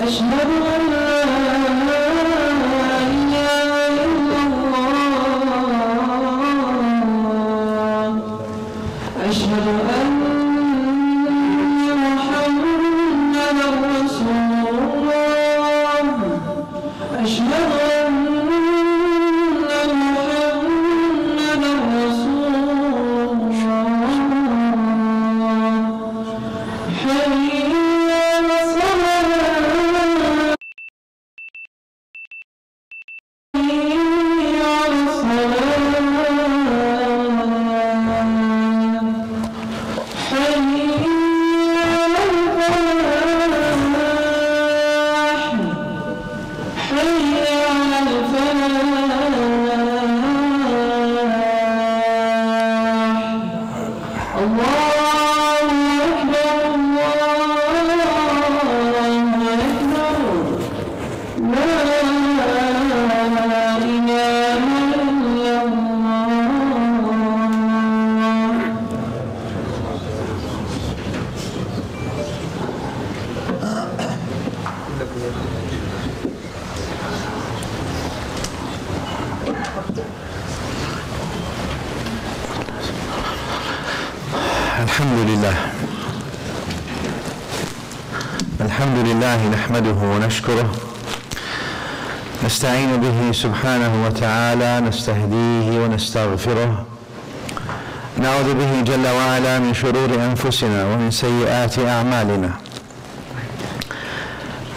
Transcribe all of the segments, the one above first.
أشهد أن لا إله إلا الله أشهد أن محمدا رسول الله أشهد أن محمدا رسول الله حي على الصلاة حي على الصلاة حي على الفلاح حي على الفلاح الله أكبر الله أكبر لا إله إلا الله الحمد لله نحمده ونشكره نستعين به سبحانه وتعالى نستهديه ونستغفره نعوذ به جل وعلا من شرور أنفسنا ومن سيئات أعمالنا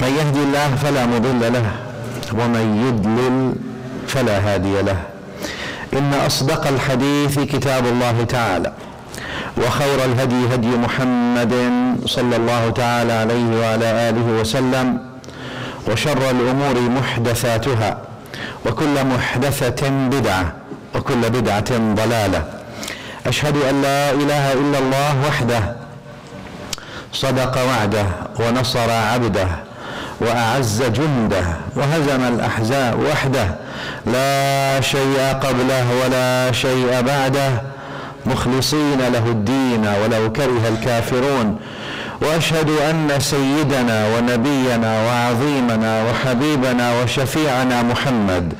من يهدي الله فلا مضل له ومن يضلل فلا هادي له إن أصدق الحديث كتاب الله تعالى وخير الهدي هدي محمد صلى الله تعالى عليه وعلى آله وسلم وشر الأمور محدثاتها وكل محدثة بدعة وكل بدعة ضلالة أشهد أن لا إله إلا الله وحده صدق وعده ونصر عبده وأعز جنده وهزم الأحزاب وحده لا شيء قبله ولا شيء بعده مخلصين له الدين ولو كره الكافرون وأشهد أن سيدنا ونبينا وعظيمنا وحبيبنا وشفيعنا محمد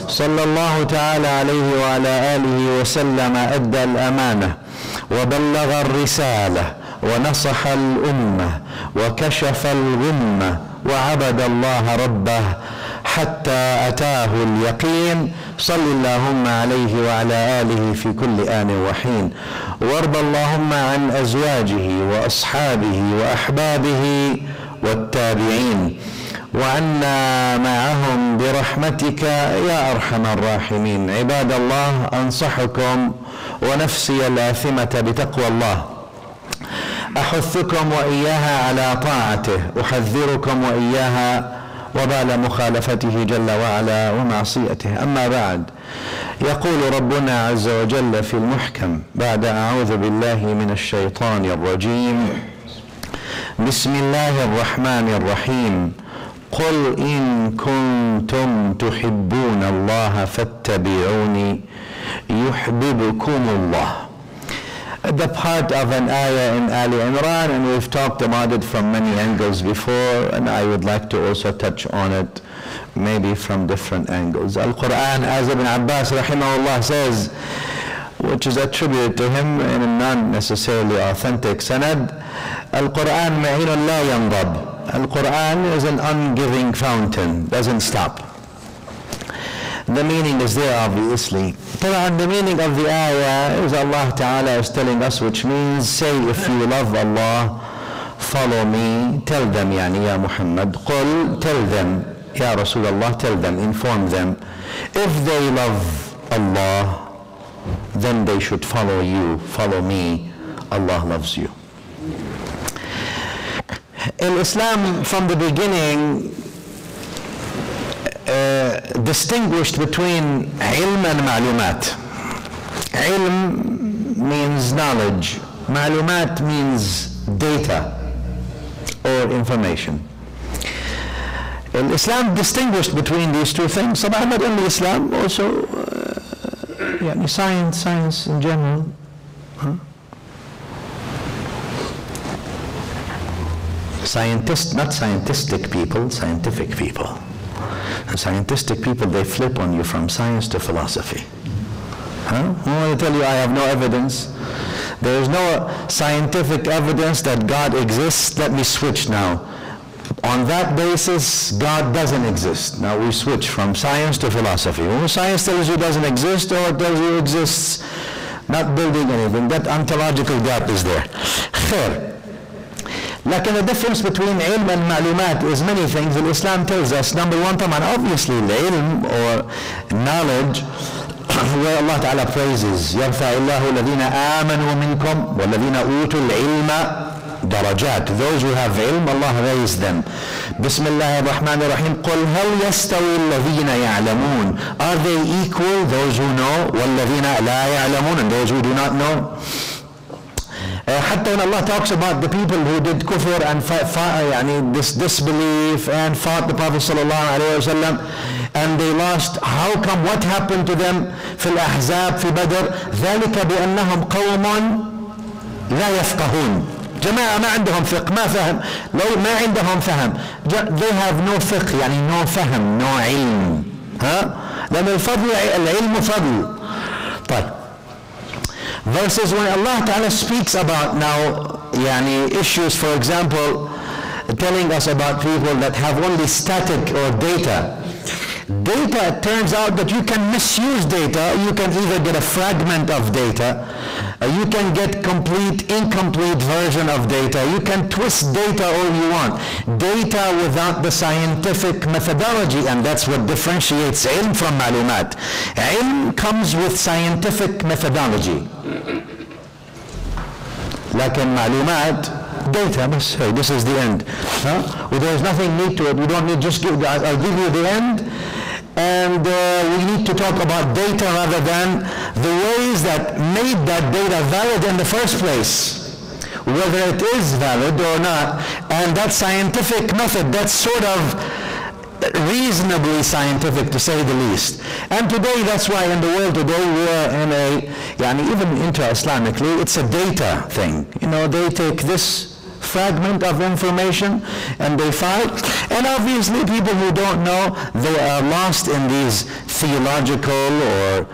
صلى الله تعالى عليه وعلى آله وسلم أدى الأمانة وبلغ الرسالة ونصح الأمة وكشف الغمة وعبد الله ربه حتى أتاه اليقين صل اللهم عليه وعلى آله في كل آن وحين وارض اللهم عن أزواجه وأصحابه وأحبابه والتابعين وعنا معهم برحمتك يا أرحم الراحمين. عباد الله، أنصحكم ونفسي الآثمة بتقوى الله، أحثكم وإياها على طاعته، أحذركم وإياها وبال مخالفته جل وعلا ومعصيته. أما بعد، يقول ربنا عز وجل في المحكم بعد أعوذ بالله من الشيطان الرجيم: بسم الله الرحمن الرحيم. قل إن كنتم تحبون الله فاتبعوني يحببكم الله. The part of an ayah in Ali Imran, and we've talked about it from many angles before, and I would like to also touch on it maybe from different angles. Al-Quran, as Ibn Abbas rahimahullah says, which is attributed to him in a non-necessarily authentic sanad, Al-Quran ma'inun la yandab. Al-Quran is an ungiving fountain, doesn't stop. The meaning is there, obviously. The meaning of the ayah is Allah Ta'ala is telling us, which means, say, if you love Allah, follow me. Tell them, yani, Ya Muhammad. Qul, tell them, Ya Rasulullah, tell them, inform them. If they love Allah, then they should follow you, follow me. Allah loves you. In Islam, from the beginning, distinguished between ilm and ma'lumat. Ilm means knowledge, ma'lumat means data or information. Islam distinguished between these two things. Sabah, not only Islam, also science in general. not scientific people. And scientific people, they flip on you from science to philosophy. Huh? I want to tell you, I have no evidence. There is no scientific evidence that God exists. Let me switch now. On that basis, God doesn't exist. Now we switch from science to philosophy. When science tells you doesn't exist, or it tells you exists, not building anything, that ontological gap is there. Khair. Like the difference between ilm and ma'lumat is many things. And Islam tells us, number one, obviously the ilm or knowledge, where Allah Ta'ala praises, يَرْفَعِ اللَّهُ الَّذِينَ آمَنُوا مِنْكُمْ وَالَّذِينَ أُوتُوا الْعِلْمَ درجات. Those who have ilm, Allah raised them. Bismillah ar-Rahman ar-Rahim. قُلْ هَلْ يَسْتَوِي الَّذِينَ يَعْلَمُونَ. Are they equal, those who know, وَالَّذِينَ لَا يَعْلَمُونَ, and those who do not know? Hatta when Allah talks about the people who did kufr and this disbelief and fought the Prophet sallallahu alaihi wasallam, and they lost, how come, what happened to them? في الأحزاب في بدر ذلك بأنهم قوم لا يفقهون. جماعة ما عندهم فقه، ما فهم، لو ما عندهم فهم. They have no fiqh, no فهم, no علم. لأن العلم فضل. طيب. Versus when Allah Ta'ala speaks about now issues, for example, telling us about people that have only static or data. Data, it turns out that you can misuse data. You can either get a fragment of data, you can get incomplete version of data, you can twist data all you want. Data without the scientific methodology, and that's what differentiates ilm from ma'lumat. Ilm comes with scientific methodology. Like in ma'lumat, data, this is the end. Well, there's nothing neat to it. We don't need, I'll give you the end. And we need to talk about data rather than the ways that made that data valid in the first place, whether it is valid or not. And that scientific method, that's sort of reasonably scientific, to say the least. And today, that's why in the world today we are in even intra-Islamically, it's a data thing. They take this fragment of information and they fight, and obviously people who don't know, they are lost in these theological or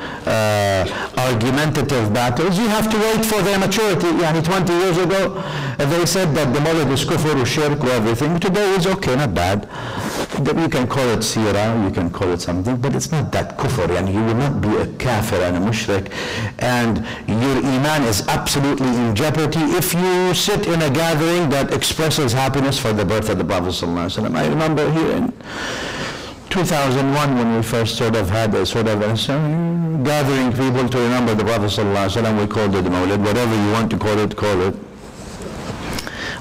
argumentative battles. You have to wait for their maturity. 20 years ago they said that the Mawlid is kufr or shirk or everything. Today is okay, not bad. You can call it seerah, you can call it something, but it's not that kufr, and you will not be a kafir and a mushrik, and your iman is absolutely in jeopardy if you sit in a gathering that expresses happiness for the birth of the Prophet ﷺ. I remember here in 2001 when we first had a gathering people to remember the Prophet ﷺ. We called it Mawlid, whatever you want to call it, call it.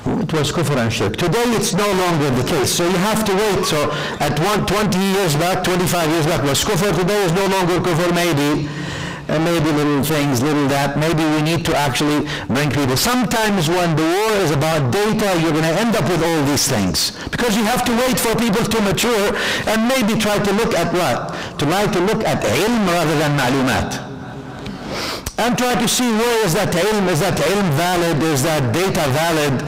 It was kufr and shirk. Today it's no longer the case, so you have to wait. So at 20 years back, 25 years back was kufr, today is no longer kufr, maybe little things, little that. Maybe we need to actually bring people. Sometimes when the war is about data, you're going to end up with all these things, because you have to wait for people to mature and maybe try to look at what? Try to look at ilm rather than ma'lumat. And try to see where is that ilm valid, is that data valid,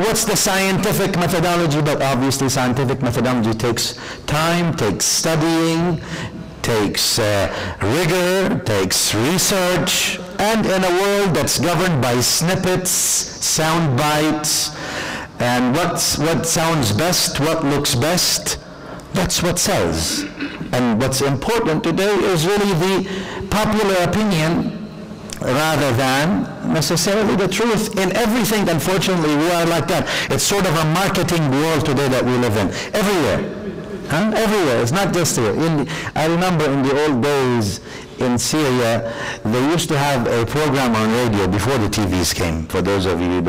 what's the scientific methodology? But obviously scientific methodology takes time, takes studying, takes rigor, takes research, and in a world that's governed by snippets, sound bites, and what sounds best, what looks best, that's what sells. And what's important today is really the popular opinion rather than necessarily the truth. In everything, unfortunately, we are like that. It's sort of a marketing world today that we live in. Everywhere. Everywhere. It's not just here. I remember in the old days in Syria, they used to have a program on radio before the TVs came. For those of you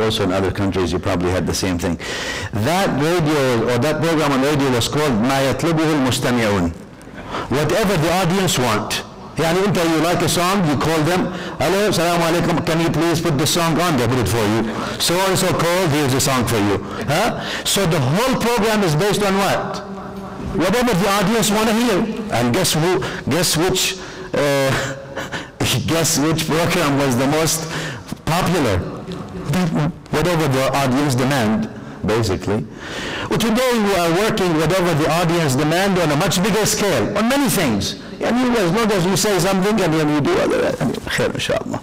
also in other countries, you probably had the same thing. That radio or that program on radio was called مَا يَطْلُبُهُ الْمُسْتَمِعُونَ. Whatever the audience want. You like a song, you call them, hello, salaam alaikum, can you please put the song on? They put it for you. So and so called, here's a song for you. So the whole program is based on what? Whatever the audience want to hear. And guess which program was the most popular? that one, whatever the audience demand, basically. Well, today we are working whatever the audience demand on a much bigger scale, on many things. And as long as you say something and then you do other, khair inshallah.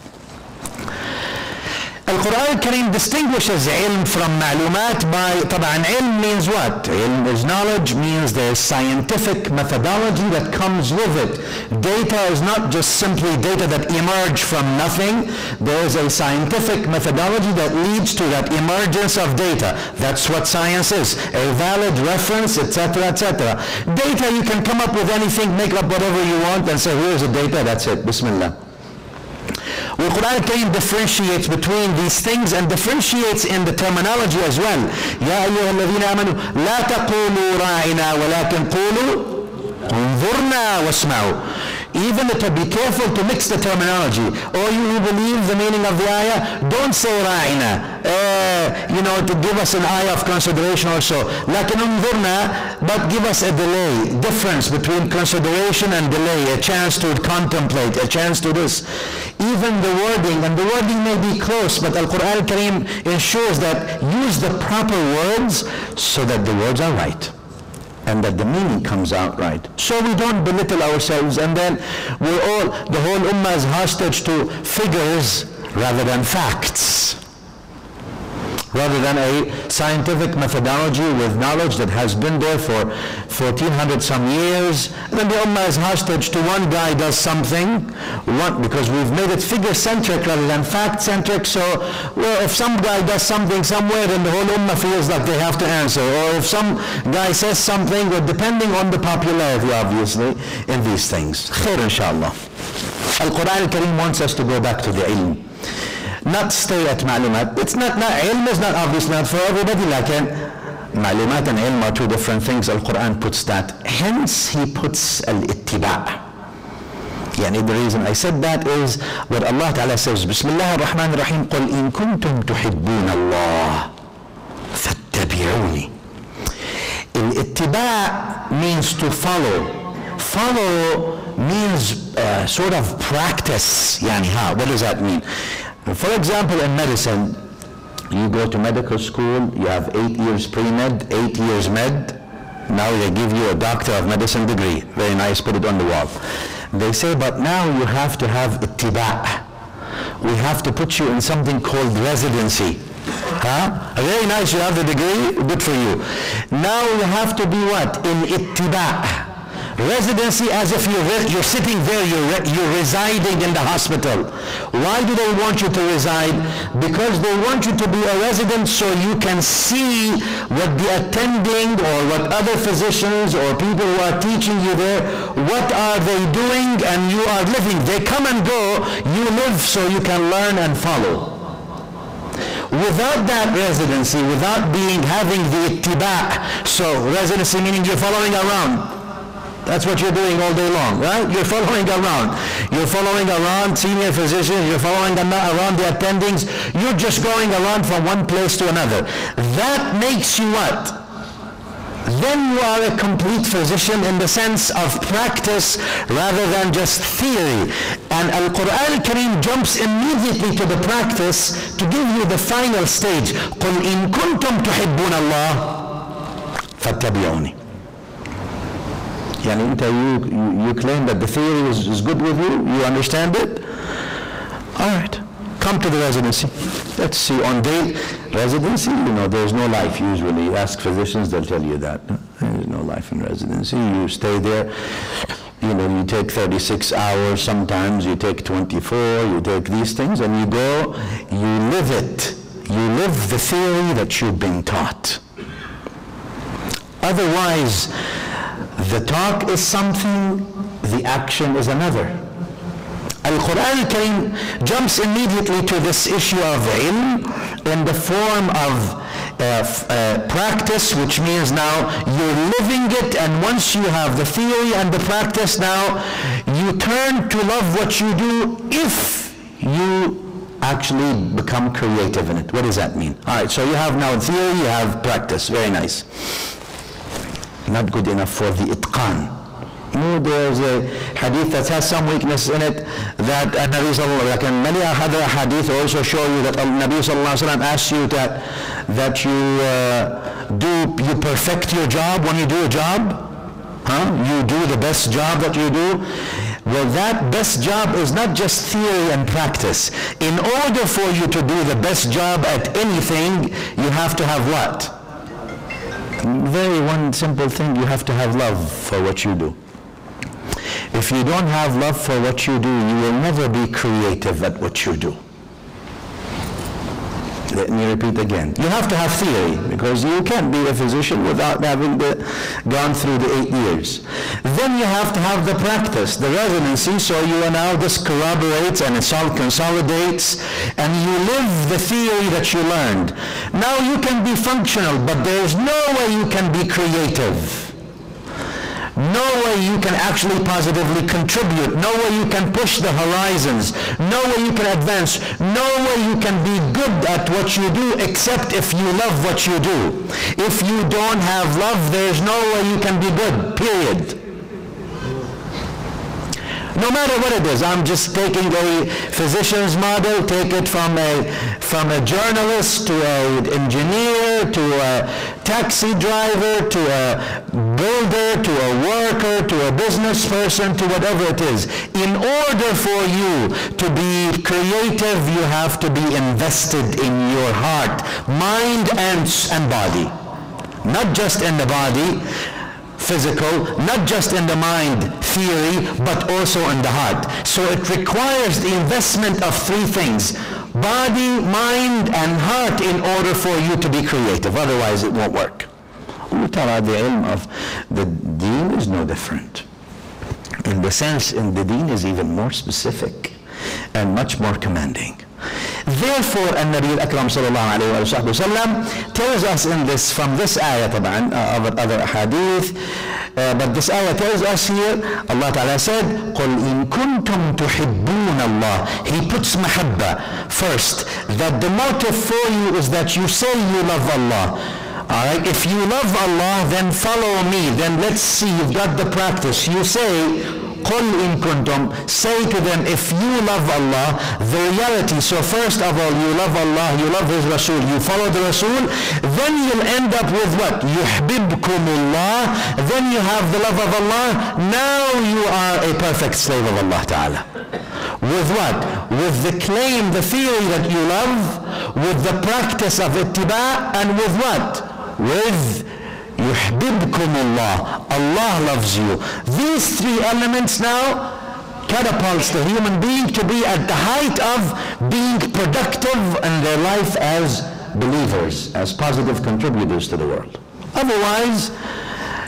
Al-Quran al-Karim distinguishes ilm from ma'lumat by, طبعا ilm means what? Ilm is knowledge, means there is scientific methodology that comes with it. Data is not just simply data that emerge from nothing. There is a scientific methodology that leads to that emergence of data. That's what science is, a valid reference, etc., etc. Data, you can come up with anything, make up whatever you want and say, here's the data, that's it, Bismillah. The Quran al-Karim differentiates between these things and differentiates in the terminology as well. يا أيها الذين آمنوا لا تقولوا راعنا ولكن قولوا انظرنا واسمعوا. Even to be careful to mix the terminology. Or you who believe the meaning of the ayah, don't say ra'ina, to give us an ayah of consideration also. لكن انظرنا, but give us a delay, difference between consideration and delay, a chance to contemplate, a chance to this. Even the wording, and the wording may be close, but Al-Quran al-Karim ensures that use the proper words so that the words are right, and that the meaning comes out right. So we don't belittle ourselves, and then the whole ummah is hostage to figures rather than facts, rather than a scientific methodology with knowledge that has been there for 1400 some years. And then the ummah is hostage to one guy does something, because we've made it figure-centric rather than fact-centric. So, well, if some guy does something somewhere, then the whole ummah feels like they have to answer. Or if some guy says something, well, depending on the popularity, obviously, in these things. Khair, inshallah. Al-Quran al-Karim wants us to go back to the ilm. Not stay at ma'lumat. It's not ilm is not obviously not for everybody, like ma'lumat and ilm are two different things. Al-Quran puts that. Hence he puts al-ittiba'. The reason I said that is what Allah Ta'ala says, Bismillah ar-Rahman ar-Rahim, قُلْ إِن كُنْتُمْ تُحِبُّونَ اللَّهِ فَاتَّبِعُونِ. Al-ittiba' means to follow. Follow means sort of practice. What does that mean? For example, in medicine, you go to medical school, you have 8 years pre-med, 8 years med. Now they give you a doctor of medicine degree. Very nice, put it on the wall. They say, but now you have to have ittiba'. We have to put you in something called residency. Very nice, you have the degree, good for you. Now you have to be what? In ittiba'. Residency, as if you're sitting there, you're residing in the hospital. Why do they want you to reside? Because they want you to be a resident so you can see what the attending or what other physicians or people who are teaching you there, what are they doing, and you are living. They come and go, you live so you can learn and follow. Without that residency, without having the ittiba', so residency meaning you're following around. That's what you're doing all day long, right? You're following around. You're following around senior physicians. You're following around the attendings. You're just going around from one place to another. That makes you what? Then you are a complete physician in the sense of practice rather than just theory. And Al-Quran al-Karim jumps immediately to the practice to give you the final stage. قُلْ إِن كُنْتُمْ تُحِبُّونَ اللَّهِ فَاتَّبِعُونِ. You claim that the theory is good with you, you understand it? All right, come to the residency. Let's see, on day residency, there's no life usually. Ask physicians, they'll tell you that. There's no life in residency. You stay there, you take 36 hours sometimes, you take 24, you take these things, and you go, you live it. You live the theory that you've been taught. Otherwise, the talk is something, the action is another. Al-Quran al-Karim jumps immediately to this issue of ilm in the form of practice, which means now you're living it, and once you have the theory and the practice, now you turn to love what you do if you actually become creative in it. What does that mean? All right, so you have now theory, you have practice. Very nice. Not good enough for the itqan. There's a hadith that has some weakness in it that Nabi sallallahu alaihi wasallam, like in many other hadith also show you that Nabi sallallahu alaihi wasallam asks you that you perfect your job when you do a job. You do the best job that you do. Well, that best job is not just theory and practice. In order for you to do the best job at anything, you have to have what? Very one simple thing, you have to have love for what you do. If you don't have love for what you do, you will never be creative at what you do. Let me repeat again. You have to have theory, because you can't be a physician without having gone through the 8 years. Then you have to have the practice, the residency, so you are now, this corroborates and it consolidates, and you live the theory that you learned. Now you can be functional, but there's no way you can be creative. No way you can actually positively contribute. No way you can push the horizons. No way you can advance. No way you can be good at what you do except if you love what you do. If you don't have love, there's no way you can be good, period. No matter what it is, I'm just taking a physician's model, take it from a journalist to an engineer to a taxi driver to a builder to a worker to a business person to whatever it is. In order for you to be creative, you have to be invested in your heart, mind and body. Not just in the body, physical, not just in the mind, theory, but also in the heart. So it requires the investment of three things: body, mind, and heart, in order for you to be creative. Otherwise it won't work. The ilm of the deen is no different. In the sense, in the deen is even more specific and much more commanding. Therefore, An-Nabi al-Akram sallallahu alayhi wa sallam tells us in this, from this ayah طبعا, of other hadith, but this ayah tells us here, Allah Ta'ala said, قُلْ إِن كُنْتُمْ تُحِبُّونَ اللَّهِ. He puts mahabba first, that the motive for you is that you say you love Allah. Alright, if you love Allah, then follow me, then let's see, you've got the practice. You say, قُلْ إِن كُنْتُمْ, say to them, if you love Allah, the reality. So first of all, you love Allah, you love His Rasul, you follow the Rasul, then you'll end up with what? يُحْبِبْكُمُ اللَّهِ. Then you have the love of Allah. Now you are a perfect slave of Allah Ta'ala. With what? With the claim, the theory that you love, with the practice of ittiba, and with what? With يُحْبِبْكُمُ اللَّهِ. Allah loves you. These three elements now catapults the human being to be at the height of being productive in their life as believers, as positive contributors to the world. Otherwise,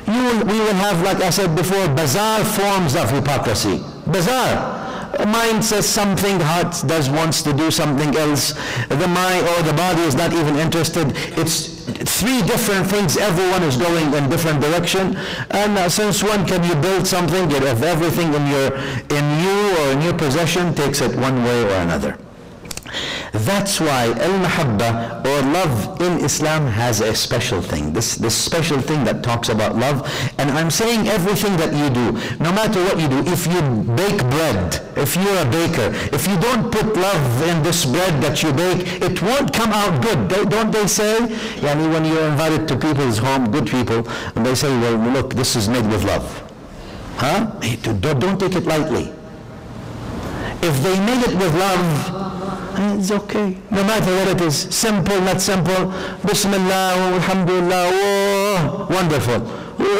we will have, like I said before, bizarre forms of hypocrisy. Bizarre. Mind says something, heart wants to do something else. The mind or the body is not even interested. It's three different things. Everyone is going in different direction. And since when can you build something if everything in you or in your possession takes it one way or another? That's why al-mahabba, or love, in Islam has a special thing. This special thing that talks about love. And I'm saying everything that you do, no matter what you do, if you bake bread, if you're a baker, if you don't put love in this bread that you bake, it won't come out good. Don't they say? Yani when you're invited to people's home, good people, and they say, well, look, this is made with love. Huh? Don't take it lightly. If they made it with love, it's okay. No matter what it is, simple, not simple, Bismillah, Alhamdulillah, oh, wonderful.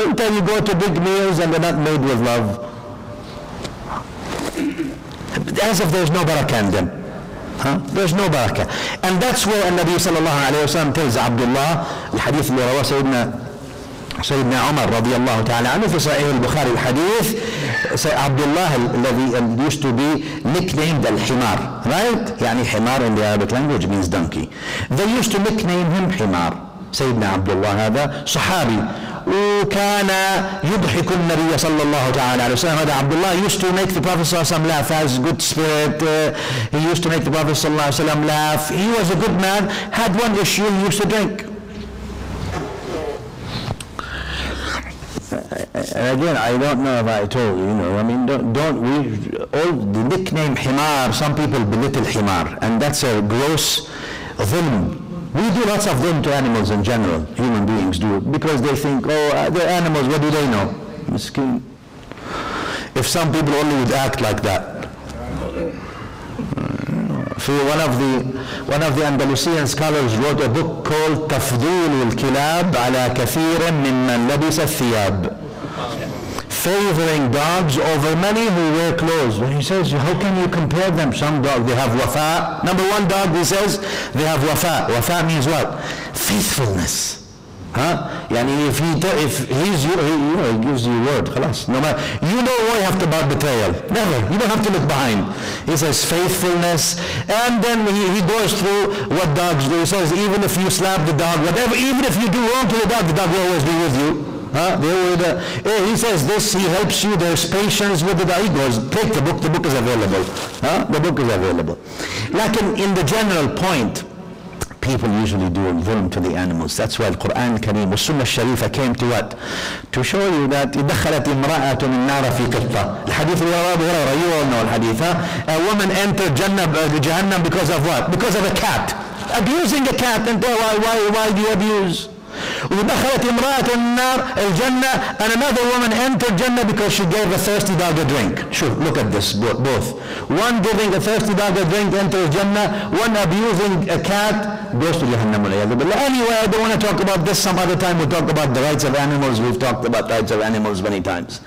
Until you go to big meals and they're not made with love. As if there's no barakah in them. Huh? There's no barakah. And that's where Nabi sallallahu alayhi wa sallam tells Abdullah, the hadith اللي رواه سيدنا عمر رضي الله تعالى عنه في صحيح البخاري الحديث, Abdullah الذي used to be nicknamed al-Himar, right? يعني حمار in the Arabic language means donkey. They used to nickname him Himar. سيدنا عبد الله هذا صحابي, وكان يضحك النبي صلى الله تعالى عليه وسلم. هذا عبد الله used to make the Prophet صلى الله عليه وسلم laugh, has good spirit. He used to make the Prophet صلى الله عليه وسلم laugh. He was a good man, had one issue, he used to drink. again, I don't know if I told you, I mean, all the nickname Himar, some people belittle Himar, and that's a gross dhulm. We do lots of dhulm to animals in general, human beings do, because they think, oh, they're animals, what do they know? Miskin. If some people only would act like that. One of the Andalusian scholars wrote a book called تفضيل الكلاب على كثير ممن لبس الثياب, favoring dogs over many who wear clothes. When he says, how can you compare them? Some dogs, they have wafa. Number one dog, he says, they have wafa. Wafa means what? Faithfulness. Yani if he gives you word, خلاص. No matter, you won't have to about betrayal. Never. You don't have to look behind. He says faithfulness, and then he goes through what dogs do. He says even if you slap the dog, whatever, even if you do wrong to the dog will always be with you. He says this, he helps you, there's patience with the dog. He goes, take the book is available. The book is available. Like in the general point, people usually do dhulm to the animals. That's why the Quran al-Kareem, the Sunnah al-Sharifa came to what? To show you that دخلت امرأة النار في قطة. الحديث رواه أبو هريرة, you all know الحديث. A woman entered Jahannam because of what? Because of a cat. Abusing a cat, and why do you abuse? ودخلت امرأة النار الجنة, and another woman entered Jannah because she gave a thirsty dog a drink. Sure, look at this, both. One giving a thirsty dog a drink enters Jannah, one abusing a cat goes to Jahannam. Anyway, I don't want to talk about this. Some other time we'll talk about the rights of animals. We've talked about rights of animals many times.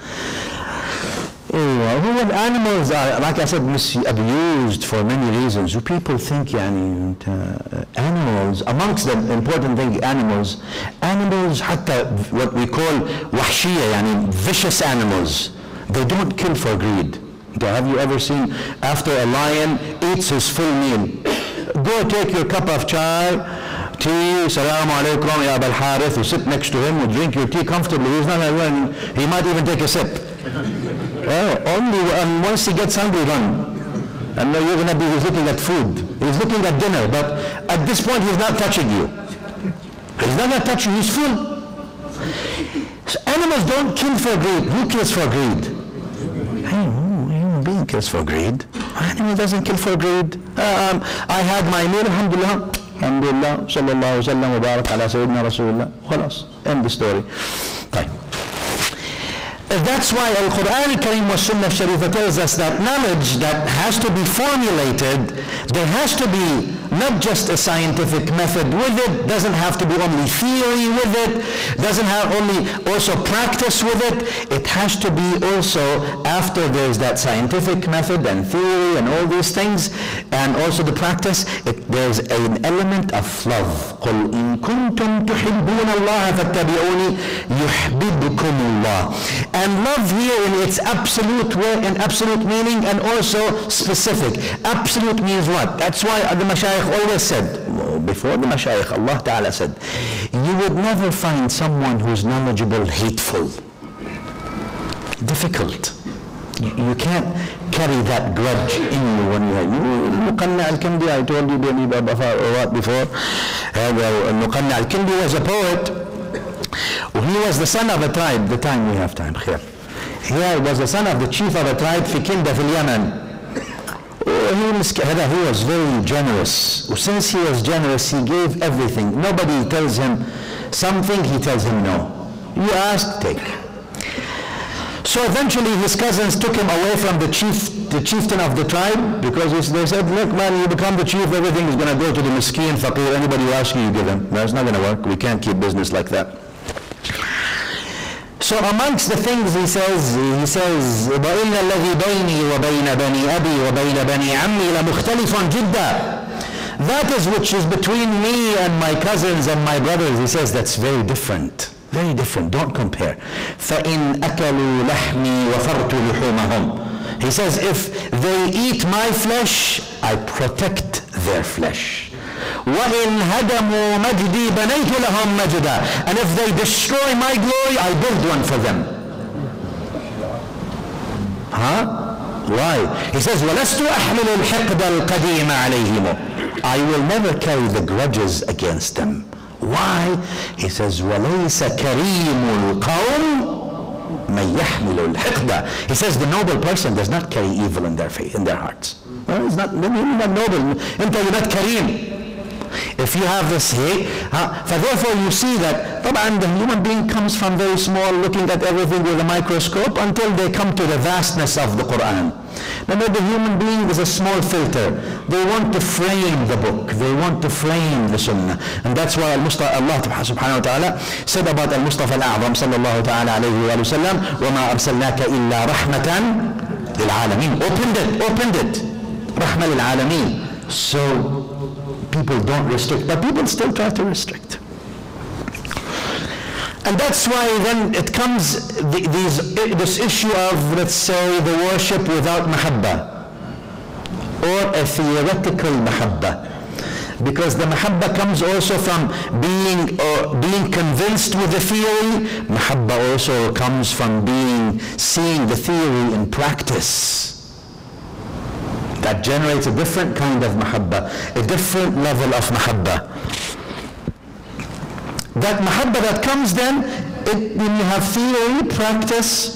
Animals are, like I said, abused for many reasons. People think animals, amongst the important things, animals, حتى what we call وحشية, vicious animals, they don't kill for greed. Have you ever seen after a lion eats his full meal, go take your cup of chai, tea, salaam alaikum ya Abul Harith, you sit next to him, you drink your tea comfortably. He's not running, he might even take a sip. Only once he gets hungry, run. And now you're going to be, he's looking at food. He's looking at dinner, but at this point he's not touching you. He's not going to touch you, he's full. So animals don't kill for greed. Who kills for greed? Human being kills for greed. Animal doesn't kill for greed. I had my meal, alhamdulillah. Alhamdulillah, sallallahu alayhi wa sallam, wa barak ala sayyidina rasulullah. Khalas, end the story. Right. That's why Al-Quran al-Kareem wa Sunnah al-Sharifa tells us that knowledge that has to be formulated, there has to be not just a scientific method with it, doesn't have to be only theory with it, doesn't have only also practice with it. It has to be also, after there's that scientific method and theory and all these things, and also the practice, there's an element of love. قُلْ إِن كُنْتُمْ تُحِبُّونَ اللَّهَ فَاتَّبِعُونِي يُحْبِبْكُمُ اللَّهُ. And love here in its absolute way, and absolute meaning, and also specific. Absolute means what? That's why the Mashayikh always said, before the Mashayikh, Allah Ta'ala said, you would never find someone who's knowledgeable hateful. Difficult. You can't carry that grudge in you when you Muqanna al-Kindi, I told you before. Muqanna al-Kindi was a poet. He was the son of a tribe, the time we have time, khair. He was the son of the chief of a tribe, في كندة في اليمن. He was very generous. Since he was generous, he gave everything. Nobody tells him something, he tells him no. You ask, take. So eventually his cousins took him away from the chieftain of the tribe, because they said, look man, you become the chief, everything is going to go to the miskin, faqir, anybody who asks you, you give him. No, it's not going to work. We can't keep business like that. So amongst the things he says, وَإِنَّ الَّذِي بَيْنِي وَبَيْنَ بَنِي أَبِي وَبَيْنَ بَنِي عَمِّي لَمُخْتَلِفٌ جِدًّا. That is which is between me and my cousins and my brothers. He says that's very different. Very different. Don't compare. فَإِنْ أَكَلُوا لَحْمِي وَفَرْتُ لُحُومَهُمْ. He says if they eat my flesh, I protect their flesh. وَإِنْ هَدَمُوا مَجْدِي بَنَيْتُ لَهُمْ مَجْدًا. And if they destroy my glory, I build one for them. Why? He says, وَلَسْتُ أَحْمِلُ الْحِقْدَ الْقَدِيمَ عَلَيْهِمُ. I will never carry the grudges against them. Why? He says, وَلَيْسَ كَرِيمُ الْقَوْمِ من يحمل الحقد. He says the noble person does not carry evil in their hearts. It's not noble. You're not kareem. If you have this hate, therefore you see that the human being comes from very small, looking at everything with a microscope, until they come to the vastness of the Quran. Now the human being is a small filter. They want to frame the book. They want to frame the Sunnah. And that's why Allah subhanahu wa ta'ala said about Al-Mustafa Al-A'zam sallallahu ta'ala alayhi wa sallam, وَمَا أَرْسَلْنَاكَ إِلَّا رَحْمَةً لِلْعَالَمِينَ. Opened it. رحمة للعالمين. So people don't restrict, but people still try to restrict. And that's why then it comes this issue of, let's say, the worship without mahabba, or a theoretical mahabba, because the mahabba comes also from being convinced with the theory. Mahabba also comes from seeing the theory in practice. That generates a different kind of mahabba, a different level of mahabba. That mahabba that comes then, when you have theory, practice,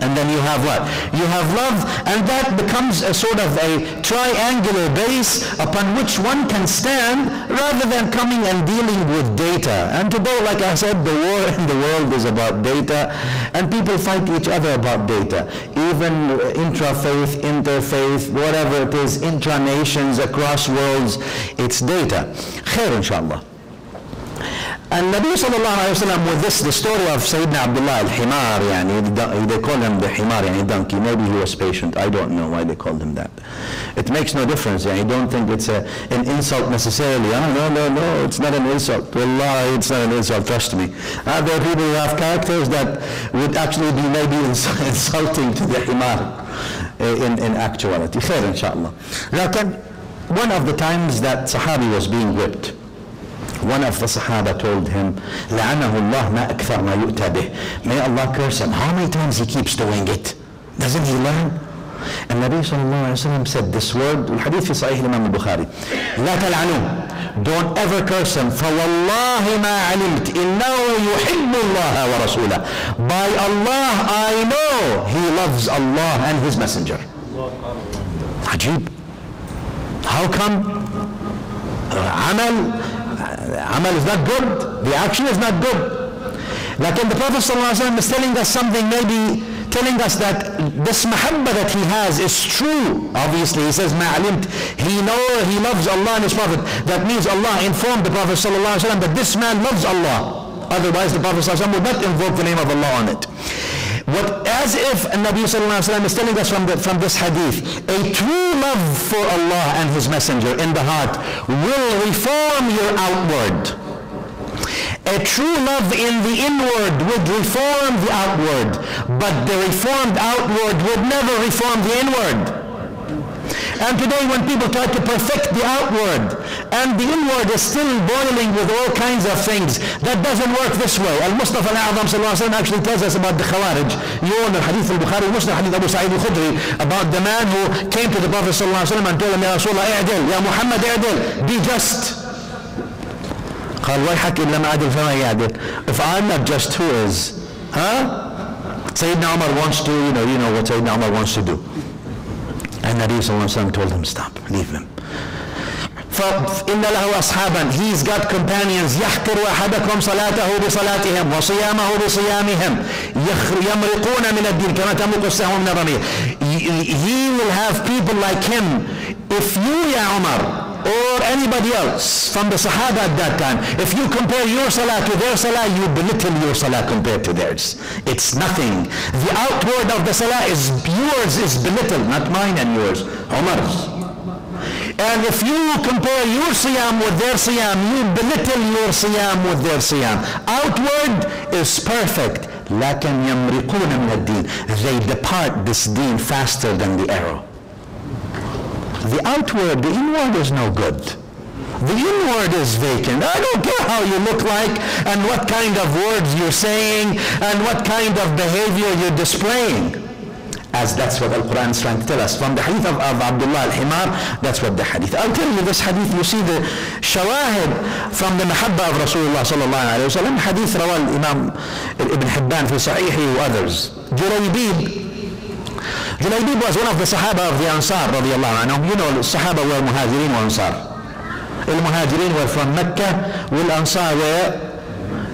and then you have what? You have love, and that becomes a sort of a triangular base upon which one can stand, rather than coming and dealing with data. And today, like I said, the war in the world is about data, and people fight each other about data. Even intra-faith, interfaith, whatever it is, intra-nations, across worlds, it's data. Khair, inshallah. And Nabi sallallahu alayhi wa sallam, with the story of Sayyidina Abdullah al-Himar, they call him the Himar, donkey. Maybe he was patient. I don't know why they called him that. It makes no difference. I don't think it's an insult necessarily. No, it's not an insult. Wallahi, it's not an insult, trust me. There are people who have characters that would actually be maybe insulting to the Himar in actuality. Khair, inshallah. One of the times that Sahabi was being whipped, one of the Sahaba told him, لعنه الله ما أكثر ما يؤتى به. May Allah curse him. How many times he keeps doing it? Doesn't he learn? And Nabi sallallahu alayhi wa sallam said this word, الحديث في صحيح الإمام البخاري, لا تلعنوه. Don't ever curse him. فوالله ما علمت إنه يحب الله ورسوله. By Allah, I know he loves Allah and His Messenger. Ajib. How come? Amal is not good, the action is not good. Like the Prophet ﷺ is telling us something, maybe telling us that this mahabba that he has is true. Obviously, he says, ma'alimt, he loves Allah and His Prophet. That means Allah informed the Prophet ﷺ that this man loves Allah. Otherwise, the Prophet ﷺ would not invoke the name of Allah on it. As if Nabi sallallahu alayhi wa sallam is telling us from this hadith, a true love for Allah and His Messenger in the heart will reform your outward. A true love in the inward would reform the outward, but the reformed outward would never reform the inward. And today when people try to perfect the outward, and the inward is still boiling with all kinds of things, that doesn't work this way. Al-Mustafa Al-A'zam sallallahu alayhi wa sallam actually tells us about the Khawarij. You know the hadith al-Bukhari, Muslim hadith Abu Sa'id al-Khudri, about the man who came to the Prophet sallallahu alayhi wa sallam and told him, Ya Rasulullah, i'adil, Ya Muhammad, i'adil, be just. قال ويحك إن لم أعدل فما يعدل. If I'm not just, who is? Sayyidina Umar wants to, you know what Sayyidina Umar wants to do. And Nabi sallallahu alayhi wa sallam told him, stop, leave him. فإن له أصحابا, he's got companions, يحقر أحدكم صلاته بصلاتهم وصيامه بصيامهم يمرقون من الدين كما تمرق السهم من الرمية. He will have people like him. If you, Ya Umar, or anybody else from the Sahaba at that time, if you compare your salah to their salah, you belittle your salah compared to theirs. It's nothing. The outward of the salah is yours, is belittled, not mine and yours, Umar's. And if you compare your siyam with their siyam, you belittle your siyam with their siyam. Outward is perfect. لكن يمرقون من الدين. They depart this deen faster than the arrow. The outward, the inward is no good. The inward is vacant. I don't care how you look like and what kind of words you're saying and what kind of behavior you're displaying. as that's what Al-Quran is trying to tell us. From the hadith of Abdullah al-Himar, that's what the hadith. I'll tell you this hadith, you see the shawahid from the mahabba of Rasulullah sallallahu alayhi wa sallam. Hadith rawal Imam Ibn Hibban fi Sahihi wa others. Julaybib was one of the Sahaba of the Ansar radiallahu anhum. You know, the Sahaba were Muhajirin wa Ansar. Al-Muhajirin were from Mecca, wal-Ansar were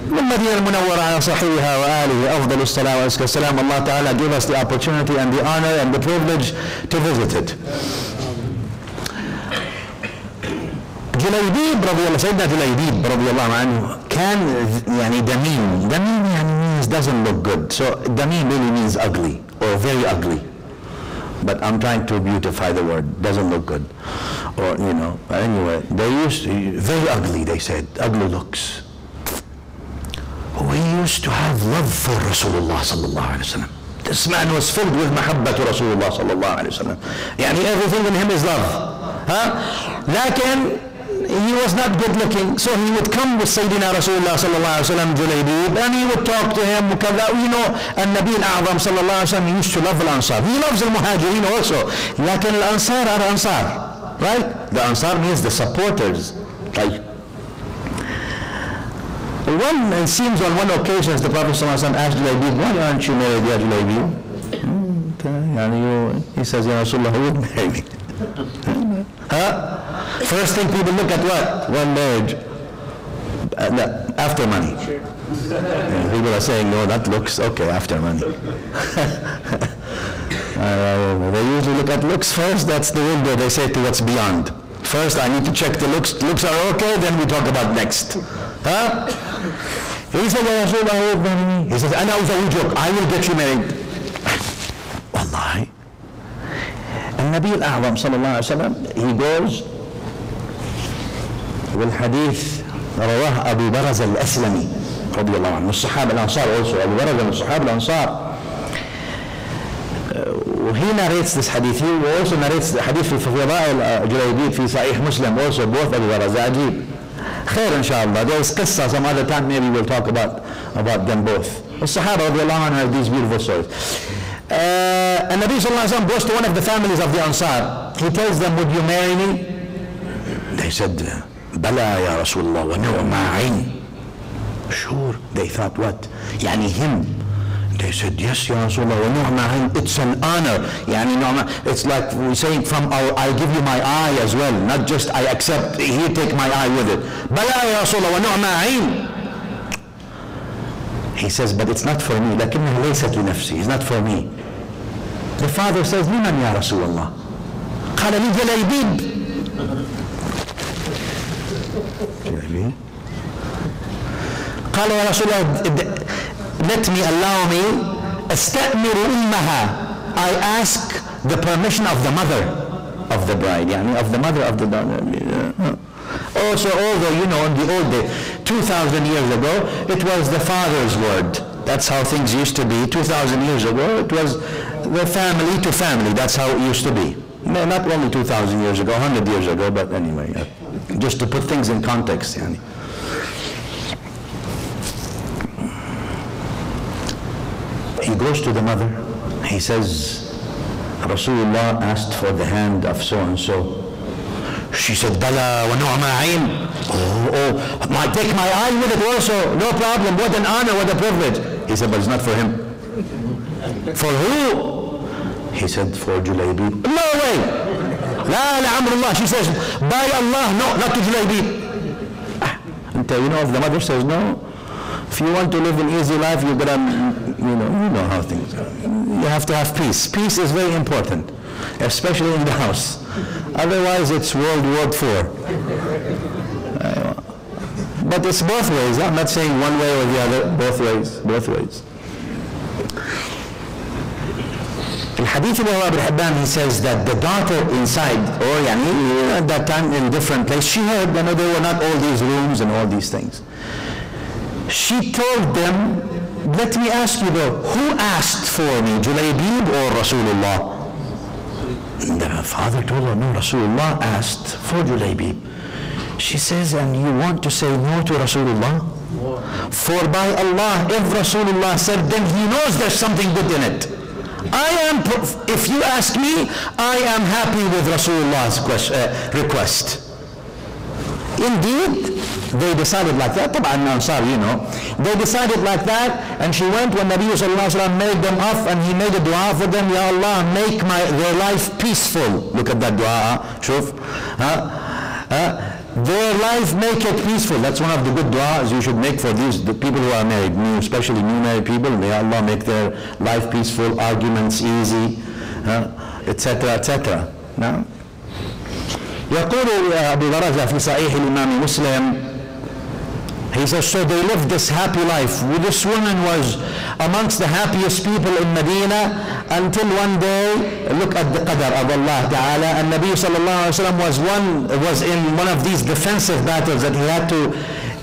المدينة المنورة على صحيحها وآله أفضل الصلاة والسلام. Allah Ta'ala gave us the opportunity and the honor and the privilege to visit it. جليبيب رضي الله سيدنا جليبيب رضي الله عنه كان يعني دميم يعني means doesn't look good. So دميم really means ugly or very ugly. But I'm trying to beautify the word. Doesn't look good. Or you know, anyway, they used to, very ugly, they said, ugly looks. We used to have love for Rasulullah sallallahu alayhi wa sallam. This man was filled with mahabba to Rasulullah sallallahu alayhi wa sallam. Yani everything in him is love. Lakin he was not good looking, so he would come with Sayyidina Rasulullah sallallahu alayhi wa sallam, Julaybib, and he would talk to him. You know, and Nabi al-A'zam sallallahu alayhi wa sallam used to love al-Ansar. He loves al-Muhajirin also. Lakin al-Ansar are Ansar, right? The Ansar means the supporters, right? It seems on one occasion the Prophet ﷺ asked Julaybib, why aren't you married, Ya Julaybib? He says, Ya Rasulullah, who would marry me? First thing people look at what? One marriage. After money. People are saying, no, that looks okay after money. They usually look at looks first. That's the window they say to what's beyond. First I need to check the looks. Looks are okay, then we talk about next. He said, Ya Rasulullah, he says, Ana uzawujuk, I will get you married. Wallahi. And Nabi al-A'zam sallallahu alayhi wa sallam, he goes with hadith رواه أبو برز الأسلمي رضي الله عنه. الصحابة الأنصار also. أبو برز من الصحابة الأنصار. He narrates this hadith. He also narrates the hadith في فضائل جليبيب في صحيح مسلم also. Both أبو برز. عجيب. خير إن شاء الله. There is قصة some other time maybe we'll talk about them both. الصحابة رضي الله عنهم have these beautiful stories. And Nabi sallallahu alayhi wa sallam goes to one of the families of the Ansar. He tells them, would you marry me? They said, Bala ya Rasulullah wa ni'ma ayn. Sure. They thought what? Yani him. They said, yes ya Rasulullah wa ni'ma ayn. It's an honor. Yani it's like we're saying from I'll give you my eye as well. Not just I accept, here take my eye with it. Bala ya Rasulullah wa ni'ma ayn. He says, but it's not for me. لكنها ليست لنفسي. It's not for me. The father says, لمن يا رسول الله? قال لي جليبيب. قال يا رسول الله, let me, allow me, استأمر أمها. I ask the permission of the mother of the bride, يعني of the mother of the daughter. Also, although, you know, in the old day, 2,000 years ago, it was the father's word. That's how things used to be. 2,000 years ago, it was the family to family. That's how it used to be. No, not only 2,000 years ago, 100 years ago, but anyway, just to put things in context. Yani. He goes to the mother. He says, Rasulullah asked for the hand of so-and-so. She said, Bala wa nu'ma ayn. Take my eye with it also. No problem. What an honor, what a privilege. He said, but it's not for him. For who? He said, for Julaybib. No way. La amrullah. She says, by Allah, no, not to Julaybib. Until, you know, if the mother says no, if you want to live an easy life, you gotta, you know how things are. You have to have peace. Peace is very important, especially in the house. Otherwise, it's World War IV. But it's both ways. I'm not saying one way or the other. Both ways. Both ways. In Hadith of Hibban, he says that the daughter inside, or at that time in different place, she heard, there were not all these rooms and all these things. She told them, let me ask you though, who asked for me, Julaybib or Rasulullah? The father told her, no, Rasulullah asked for Julaybib. She says, and you want to say no to Rasulullah? For by Allah, if Rasulullah said, then he knows there's something good in it. If you ask me, I am happy with Rasulullah's request. Indeed, they decided like that. طبعا Ansar, you know, they decided like that, and she went when Nabi sallallahu alaihi wasallam made them off, and he made a dua for them. Ya Allah, make their life peaceful. Look at that dua. Shuf. Their life, make it peaceful. That's one of the good du'as you should make for the people who are married, especially new married people. May Allah make their life peaceful, arguments easy, etc. etc. No? يقول أبو برزة في صحيح الإمام مسلم, he says, so they lived this happy life. This woman was amongst the happiest people in Medina until one day, look at the qadr of Allah Ta'ala, and Nabi sallallahu alayhi wa sallam was in one of these defensive battles that he had to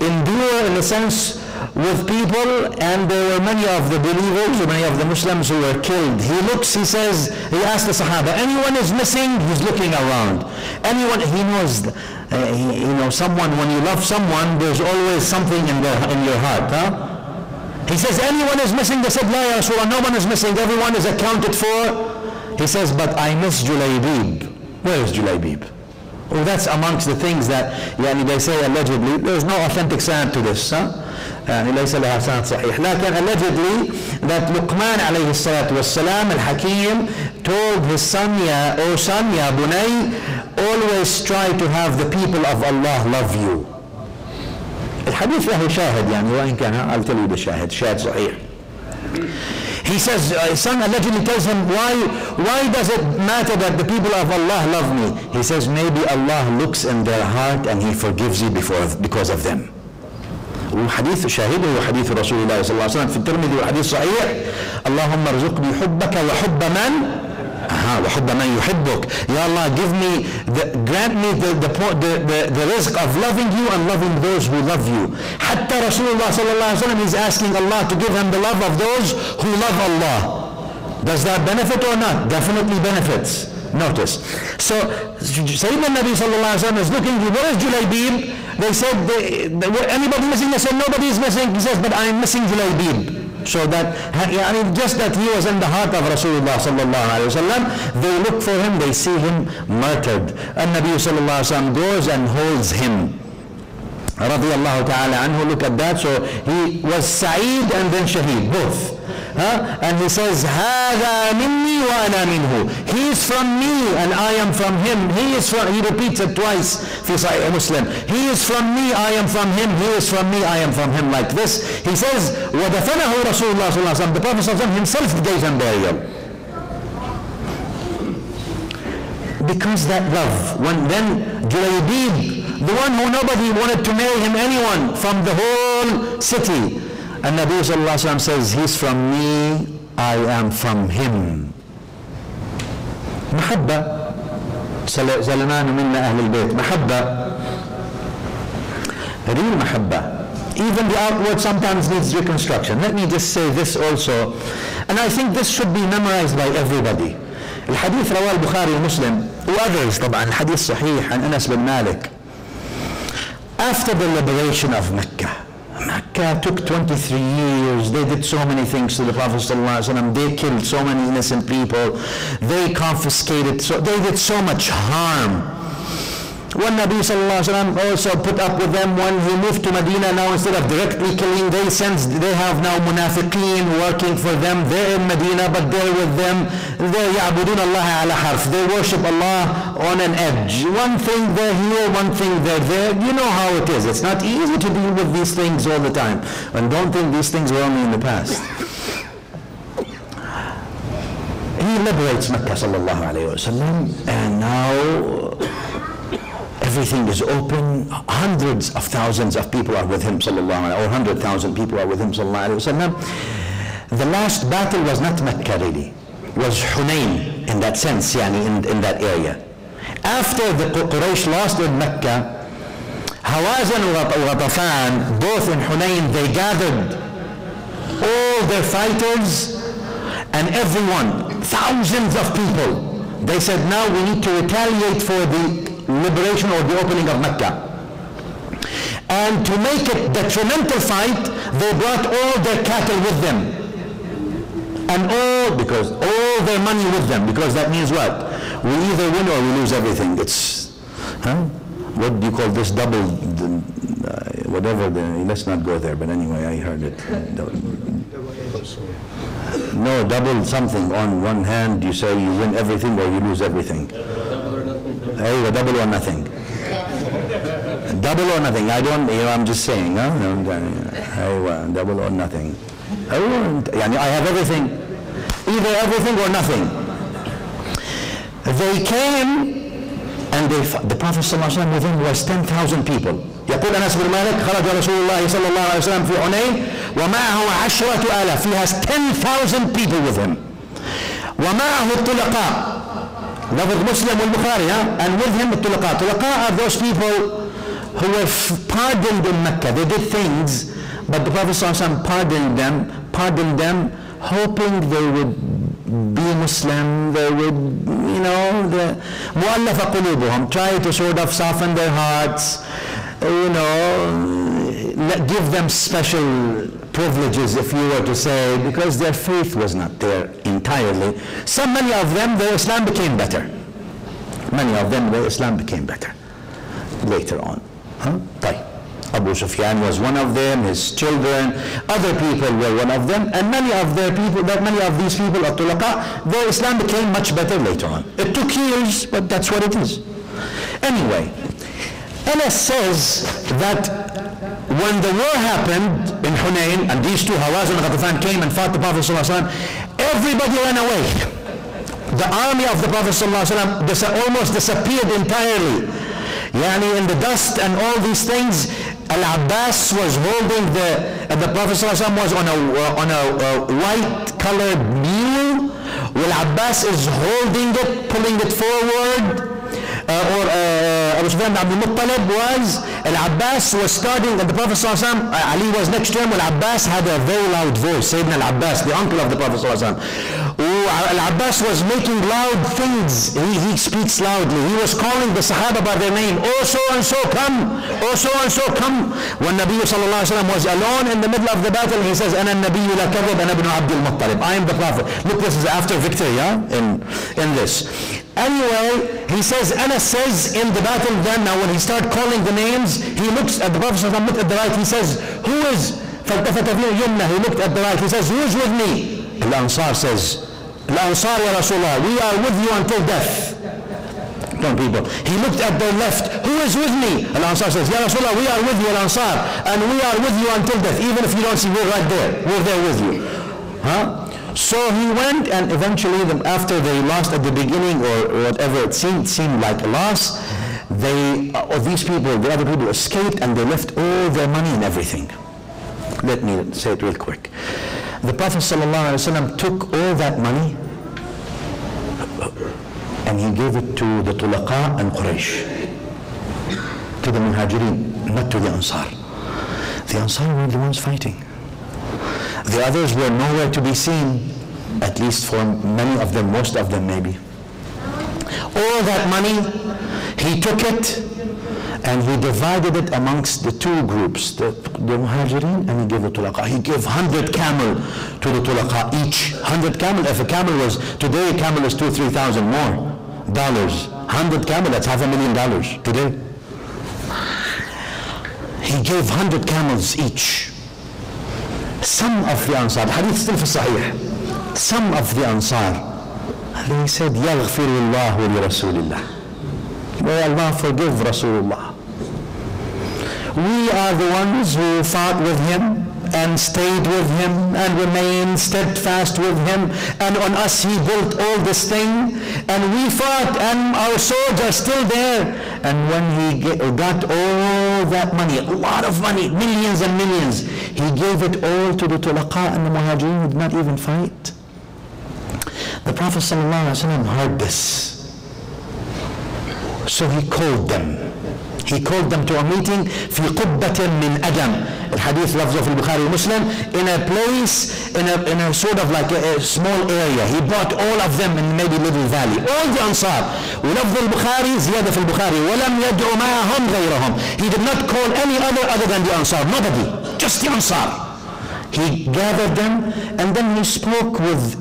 endure, in a sense, with people, and there were many of the believers, many of the Muslims who were killed. He says, he asked the Sahaba, anyone is missing? He's looking around. Anyone, he knows, someone, when you love someone, there's always something in your heart, huh? He says, anyone is missing? They said, La ya Rasulullah, no one is missing, everyone is accounted for. He says, but I miss Julaybib. Where is Julaybib? Oh, that's amongst the things that, they say allegedly, there's no authentic sanad to this, huh? ليس لها سند صحيح, لكن allegedly that Luqman عليه الصلاة والسلام الحكيم told his son, O son, Ya Bunay, always try to have the people of Allah love you. الحديث له شاهد وإن كان, I'll tell you the شاهد صحيح. He says, his son allegedly tells him, why does it matter that the people of Allah love me? He says, maybe Allah looks in their heart and He forgives you because of them. وحديث شاهده وحديث رسول الله صلى الله عليه وسلم في الترمذي والحديث صحيح, اللهم ارزقني حبك وحب من يحبك. Ya Allah, grant me the rizq of loving you and loving those who love you. حتى Rasulullah صلى الله عليه وسلم is asking Allah to give him the love of those who love Allah. Does that benefit or not? Definitely benefits. Notice. So Sayyidina Nabi sallallahu alaihi wasallam is looking, where is Julaybib? They said, anybody missing? They said, nobody is missing. He says, but I am missing Julaybib. So that, just that he was in the heart of Rasulullah sallallahu alaihi wasallam, they look for him, they see him martyred. And Nabi sallallahu alaihi wasallam goes and holds him. Radiyallahu ta'ala anhu, look at that. So he was Sa'id and then Shaheed, both. And he says, هَذَا مِنِّي وَأَنَا مِنْهُ. He is from me and I am from him. He repeats it twice في صحيح Muslim. He is from me, I am from him. He is from me, I am from him, like this. He says, وَدَفَنَهُ رَسُولُ اللَّهِ صلى الله عليه وسلم. The Prophet صلى الله عليه وسلم himself gave him burial. Because that love, when then Julaybib, the one who nobody wanted to marry him, anyone from the whole city, and Nabi sallallahu alaihi wasallam says, he's from me, I am from him. محبة. زلمان منا أهل البيت. محبة. Real محبة. Even the outward sometimes needs reconstruction. Let me just say this also, and I think this should be memorized by everybody. الحديث رواه البخاري ومسلم وothers طبعا, الحديث صحيح عن أنس بن مالك. After the liberation of Mecca took 23 years. They did so many things to the Prophet ﷺ. They killed so many innocent people. They confiscated, they did so much harm. When Nabi ﷺ also put up with them, when he moved to Medina, now instead of directly killing, they have now munafiqeen working for them. They're in Medina, but they're with them. They're يعبدون الله على حرف. They worship Allah on an edge. One thing they're here, one thing they're there. You know how it is. It's not easy to deal with these things all the time. And don't think these things were only in the past. He liberates Mecca sallallahu alayhi wa sallam, and now everything is open. Hundreds of thousands of people are with him sallallahu alayhi, or 100,000 people are with him sallallahu alayhi wa sallam. The last battle was not Mecca really, was Hunayn in that sense, in that area. After the Quraysh lost in Mecca, Hawazin and Ghatafan, both in Hunayn, they gathered all their fighters and everyone, thousands of people. They said, now we need to retaliate for the liberation or the opening of Mecca. And to make it detrimental fight, they brought all their cattle with them. And because all their money with them, because that means what? We either win or we lose everything. It's, what do you call this, double, whatever, let's not go there, but anyway, I heard it. No, double something. On one hand, you say you win everything or you lose everything. Double or nothing. Double or nothing. I don't, I'm just saying, double or nothing. I have everything, either everything or nothing. They came and the Prophet ﷺ with him was 10,000 people. يقول أنس بن مالك خرج رسول الله صلى الله عليه وسلم في حنين ومعه 10,000. He has 10,000 people with him. ومعه الطلقاء. لفظ مسلم والبخاري, and with him الطلقاء. طلقاء are those people who were pardoned in Mecca. They did things, but the Prophet ﷺ pardoned them, hoping they would be Muslim, they would, the مؤلف قلوبهم, try to sort of soften their hearts, give them special privileges, if you were to say, because their faith was not there entirely. Many of them, their Islam became better. Many of them, their Islam became better later on. Abu Sufyan was one of them, his children, other people were one of them, and many of these people, at-Tulaqa, their Islam became much better later on. It took years, but that's what it is. Anyway, Anas says that when the war happened in Hunayn, and these two, Hawazin and Ghatafan, came and fought the Prophet ﷺ, everybody ran away. The army of the Prophet ﷺ almost disappeared entirely. In the dust and all these things. Al-Abbas was holding the Prophet ﷺ was on a white colored mule. Al-Abbas is holding it, pulling it forward. Abu Sufyan ibn Abdul Muttalib was, Al-Abbas was starting, and the Prophet ﷺ, Ali was next to him. Al-Abbas had a very loud voice, Sayyidina Al-Abbas, the uncle of the Prophet ﷺ. Al-Abbas was making loud things. He speaks loudly. He was calling the Sahaba by their name. Oh, so and so come. Oh, so and so come. When Nabi sallallahu alaihi wasallam was alone in the middle of the battle, he says, "Ana an-Nabiyyu la kadhib, ana ibn Abdul Muttalib." I am the Prophet. Look, this is after victory, in this. Anyway, he says, Anas says in the battle then, now when he started calling the names, he looks at the Prophet sallallahu alaihi wasallam, looked at the right. He says, "Who is?" He looked at the right. He says, "Who is with me?" Al-Ansar says, Al-Ansar ya Rasulullah, we are with you until death. Don't people. He looked at the left. Who is with me? Al-Ansar says, Ya Rasulullah, we are with you, Al-Ansar, and we are with you until death. Even if you don't see, we're right there. We're there with you. So he went, and eventually, after they lost at the beginning, or whatever it seemed like a loss, these people, the other people escaped, and they left all their money and everything. Let me say it real quick. The Prophet ﷺ took all that money and he gave it to the Tulaqa and Quraysh, to the Muhajirin, not to the Ansar. The Ansar were the ones fighting. The others were nowhere to be seen, at least for many of them, most of them maybe. All that money, he took it and he divided it amongst the two groups, the Muhajirin, and he gave the Tulaqa. He gave 100 camel to the Tulaqa each. 100 camel, if a camel was, today a camel is $2,000-3,000 more dollars. 100 camel, that's $500,000 today. He gave 100 camels each. Some of the Ansar, hadith still fi Sahih, some of the Ansar, they said, Yaghfirullahu li Rasulillah. May Allah forgive Rasulullah. We are the ones who fought with him and stayed with him and remained steadfast with him, and on us he built all this thing, and we fought, and our swords are still there. And when he got all that money, a lot of money, millions and millions, he gave it all to the Tulaqa and the Muhajirin who did not even fight. The Prophet ﷺ heard this. So he called them. He called them to a meeting في قبة من أدم. الحديث لفظه في البخاري ومسلم, in a place, in a sort of like a small area. He brought all of them in maybe little valley. All the Ansar. ولفظ البخاري زيادة في البخاري ولم يدعو معهم غيرهم. He did not call any other than the Ansar. Nobody. Just the Ansar. He gathered them, and then he spoke with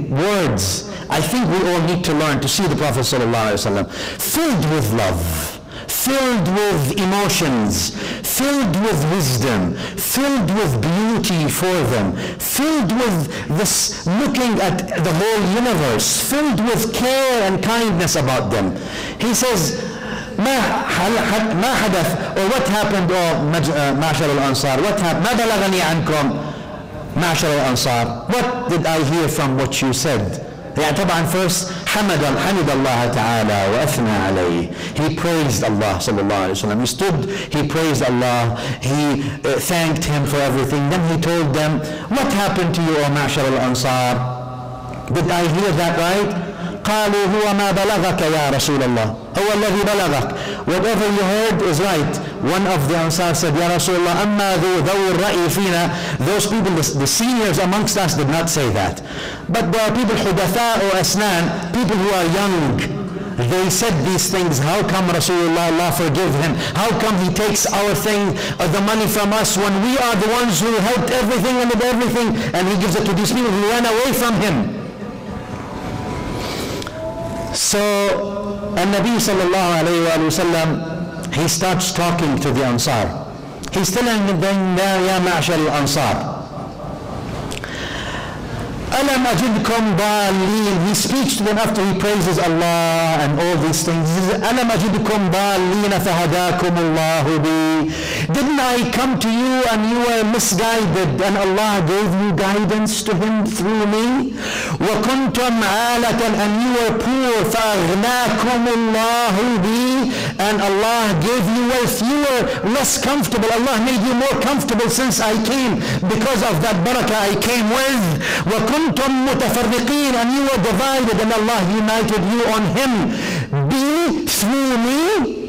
words I think we all need to learn to see the Prophet ﷺ filled with love, filled with emotions, filled with wisdom, filled with beauty for them, filled with this looking at the whole universe, filled with care and kindness about them. He says, ما حدث, or what happened, معشر الأنصار, what happened, ما بلغني عنكم معشر الأنصار, what did I hear from what you said? يعني طبعا first حمد الله تعالى وأثنى عليه. He praised Allah صلى الله عليه وسلم. He stood, he praised Allah, he thanked him for everything. Then he told them, what happened to you, O معشر الأنصار? Did I hear that right? قالوا هو ما بلغك يا رسول الله, هو الذي بلغك, whatever you heard is right. One of the Ansar said, Ya Rasulullah, أما ذو الرأي فينا, those people, the seniors amongst us did not say that. But there are people, حدثاء or أسنان, people who are young, they said these things. How come Rasulullah, Allah forgive him? How come he takes our thing, the money from us, when we are the ones who helped everything and did everything, and he gives it to these people who ran away from him? So, Nabi sallallahu alayhi wa sallam, he starts talking to the Ansar. He's telling them, Ya ma'ashar al-Ansar, أَلَمْ أَجِدْكُمْ ضَالِّينَ. He speaks to them after he praises Allah and all these things. He says, أَلَمْ أَجِدْكُمْ ضَالِّينَ فَهَدَاكُمُ اللَّهُ بِي. Didn't I come to you and you were misguided and Allah gave you guidance to him through me? وَكُنْتُمْ عَالَةً, and you were poor, فَأَغْنَاكُمُ اللَّهُ بِي, and Allah gave you wealth. You were less comfortable. Allah made you more comfortable since I came because of that barakah I came with. وَكُنْتُمْ مُتَفَرِّقِينَ, and you were divided and Allah united you on him. Be through me.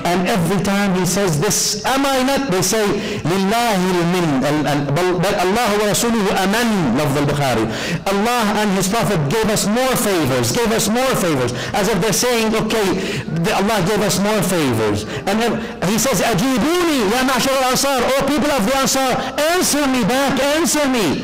And every time he says this, am I not? They say, لِلَّهِ الْمِنْ, but Allah wa Rasuluhu aman, lafz al-Bukhari. Allah and his Prophet gave us more favors, as if they're saying, okay, Allah gave us more favors. And he says, أَجِيبُونِي يَا مَعْشَرَ الْأَنصَارِ, O people of the Ansar, answer me back, answer me.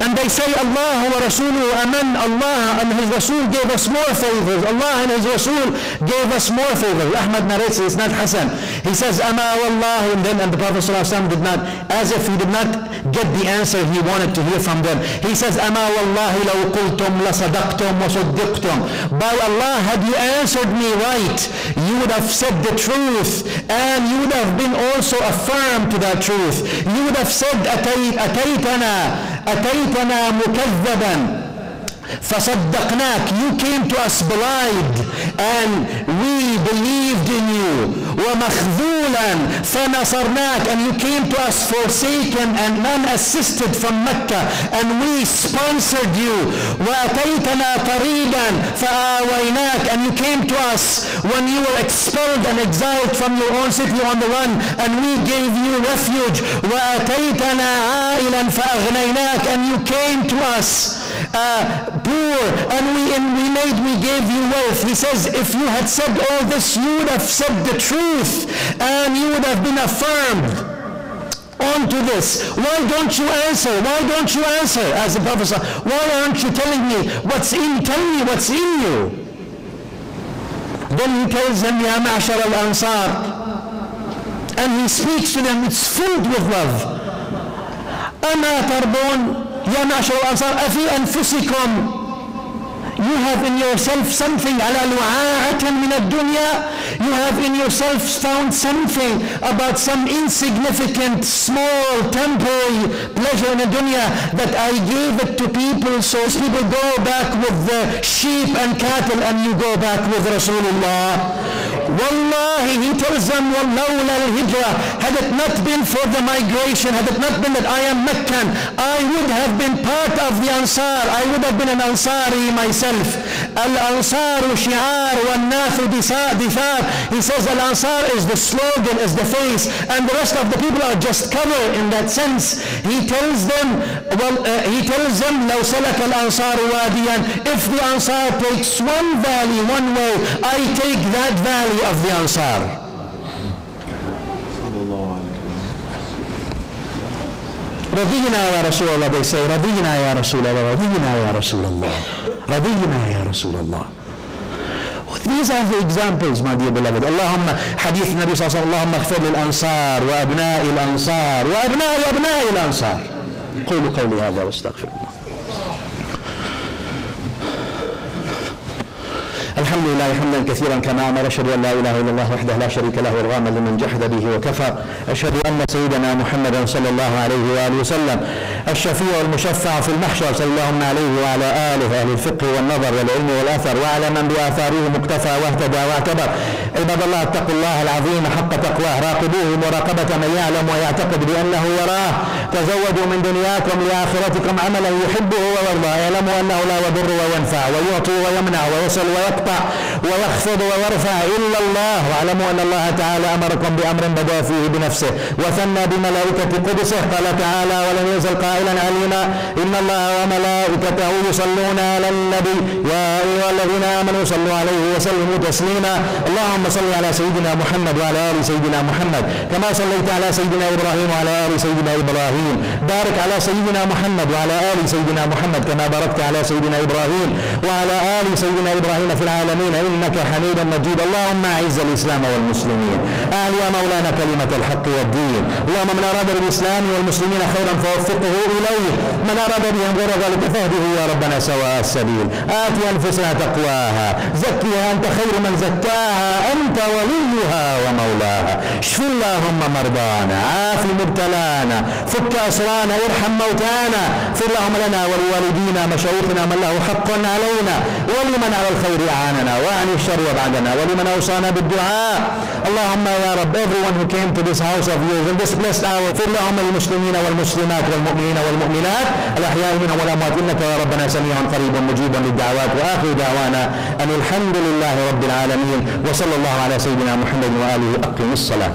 And they say, Allah wa Rasuluhu aman, Allah and his Rasul gave us more favors. Allah and his Rasul gave us more favors. Ahmad narrates, it's not Hassan. He says, Ama wallah, and the Prophet ﷺ did not, as if he did not get the answer he wanted to hear from them. He says, Ama wallahi law qultum la sadaqtum wa saddiqtum. By Allah, had you answered me right, you would have said the truth, and you would have been also affirmed to that truth. You would have said, أتيتنا مكذبا فصدقناك, you came to us belied and we believed in you. ومخذولا فنصرناك, and you came to us forsaken and unassisted from Mecca and we sponsored you. وأتيتنا طريدا فآويناك, and you came to us when you were expelled and exiled from your own city on the run and we gave you refuge. وأتيتنا عائلا فأغنيناك, and you came to us poor and we gave you wealth. He says, if you had said all this, you would have said the truth and you would have been affirmed onto this. Why don't you answer? Why don't you answer? As the Prophet said, why aren't you telling me what's in? Tell me what's in you. Then he tells them, Ya ma'ashar al-Ansar, and he speaks to them. It's filled with love. Ama tarbun Ya ma'ashar al-Ansar, afi anfusikum, you have in yourself something, ala lu'a'atan min ad-dunya, you have in yourself found something about some insignificant, small, temporary pleasure in the dunya that I gave it to people, so people go back with the sheep and cattle and you go back with Rasulullah. Wallahi, he tells them, وَاللَّوْلَا الْهِجْرَةِ, had it not been for the migration, had it not been that I am Meccan, I would have been part of the Ansar, I would have been an Ansari myself. Al-Ansaru shi'ar wal-nathu dithar. He says Al-Ansar is the slogan, is the face, and the rest of the people are just cover in that sense. He tells them, لَوْ سَلَكَ الْأَنصَارُ وَادِيًا, if the Ansar takes one valley, one way, I take that valley of the Ansar. Radina ya Rasulullah, they say, Radina ya Rasulullah, Radina ya Rasulullah, Radina ya Rasulullah. These are the examples, my dear beloved. Allahumma, hadith Nabi sallallahu alayhi wa sallam, Allahumma اغفر للأنصار وأبناء الأنصار وأبناء الأنصار. قولوا قولي هذا واستغفر الله. الحمد لله حمدا كثيرا كما امر. اشهد ان لا اله الا الله وحده لا شريك له والغامل لمن جحد به وكفر. اشهد ان سيدنا محمدا صلى الله عليه واله وسلم الشفيع والمشفع في المحشر، صلى الله عليه وعلى اله اهل الفقه والنظر والعلم والاثر وعلى من باثاره مقتفى واهتدى واعتبر. عباد الله، اتقوا الله العظيم حق تقواه، راقبوه مراقبه من يعلم ويعتقد بانه يراه. تزودوا من دنياكم لاخرتكم عملا يحبه ويرضى، اعلموا انه لا يضر وينفع ويعطي ويمنع ويصل ويقطع ويخفض ويرفع إلا الله. واعلموا أن الله تعالى أمركم بأمر بدأ فيه بنفسه وثنى بملائكة قدسه. قال تعالى: ولم يزل قائلا علينا إن الله وملائكته يصلون على النبي يا أيها الذين آمنوا صلوا عليه وسلموا تسليما. اللهم صل على سيدنا محمد وعلى آل سيدنا محمد كما صليت على سيدنا إبراهيم وعلى آل سيدنا إبراهيم. بارك على سيدنا محمد وعلى آل سيدنا محمد كما باركت على سيدنا إبراهيم وعلى آل سيدنا إبراهيم في العالمين إنك حميد مجيد. اللهم أعز الإسلام والمسلمين، أعل يا مولانا كلمة الحق والدين. اللهم من أراد بالإسلام والمسلمين خيرا فوفقه إليه، من أراد بهم غير ذلك فاهده يا ربنا سواء السبيل. آت أنفسنا تقواها، زكها أنت خير من زكاها، أنت وليها ومولاها. اشف اللهم مرضانا، عاف مبتلانا، فك أسرانا، ارحم موتانا، اغفر اللهم لنا ولوالدينا مشايخنا من له حق علينا، ولمن على الخير أعاننا وعن الشر وبعدنا، ولمن أوصانا بالدعاء. اللهم يا رب، everyone who came to this house of yours in this blessed hour، اغفر اللهم للمسلمين والمسلمات والمؤمنين والمؤمنات الأحياء منهم والأموات، إنك يا ربنا سميع قريب مجيب للدعوات. وآخر دعوانا أن الحمد لله رب العالمين، وصلى الله على سيدنا محمد وآله. أقم الصلاة.